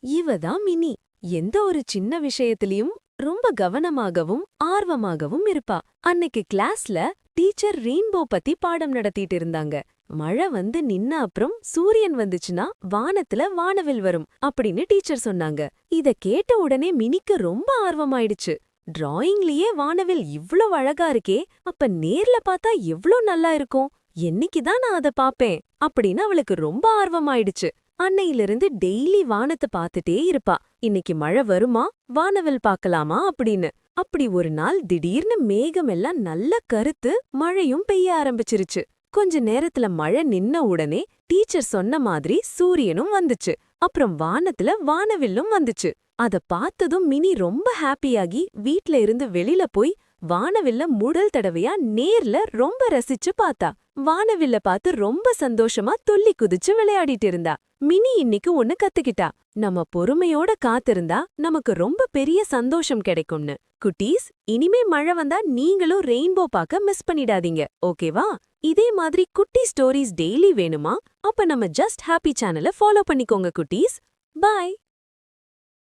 இவதான் மினி. எந்த ஒரு சின்ன விஷயத்திலயும் ரொம்ப கவனமாகவும் ஆர்வமாகவும் இருப்பா. அன்னைக்கு கிளாஸ்ல டீச்சர் ரெயின்போ பத்தி பாடம் நடத்திட்டு இருந்தாங்க. மழை வந்து நின்ன அப்புறம் சூரியன் வந்துச்சுன்னா வானத்துல வானவில் வரும் அப்படின்னு டீச்சர் சொன்னாங்க. இத கேட்ட உடனே மினிக்கு ரொம்ப ஆர்வமாயிடுச்சு. டிராயிங்லயே வானவில் இவ்ளோ அழகா இருக்கே, அப்ப நேர்ல பார்த்தா எவ்ளோ நல்லா இருக்கும். என்னைக்குதான் நான் அத பாப்பேன் அப்படின்னு அவளுக்கு ரொம்ப ஆர்வமாயிடுச்சு. அன்னையிலிருந்து டெய்லி வானத்தை பார்த்துட்டே இருப்பா. இன்னைக்கு மழை வருமா, வானவில் பார்க்கலாமா அப்படின்னு. அப்படி ஒரு நாள் திடீர்னு மேகமெல்லாம் நல்லா கருத்து மழையும் பெய்ய ஆரம்பிச்சிருச்சு. கொஞ்ச நேரத்துல மழை நின்ன உடனே டீச்சர் சொன்ன மாதிரி சூரியனும் வந்துச்சு. அப்புறம் வானத்துல வானவில்லும் வந்துச்சு. அத பார்த்ததும் மினி ரொம்ப ஹாப்பியாகி வீட்ல இருந்து வெளியில போய் வானவில்ல முதல் தடவையா நேர்ல ரொம்ப ரசிச்சு பார்த்தா. வானவில்ல பார்த்து ரொம்ப சந்தோஷமா துள்ளி குதிச்சு விளையாடிட்டு இருந்தா. மினி இன்னைக்கு ஒன்னு கத்துக்கிட்டா. நம்ம பொறுமையோட காத்திருந்தா நமக்கு ரொம்ப பெரிய சந்தோஷம் கிடைக்கும்னு. குட்டீஸ், இனிமே மழை வந்தா நீங்களும் ரெயின்போ பார்க்க மிஸ் பண்ணிடாதீங்க, ஓகேவா? இதே மாதிரி குட்டி ஸ்டோரிஸ் டெய்லி வேணுமா? அப்ப நம்ம ஜஸ்ட் ஹாப்பி சேனலை ஃபாலோ பண்ணிக்கோங்க குட்டீஸ். பாய்.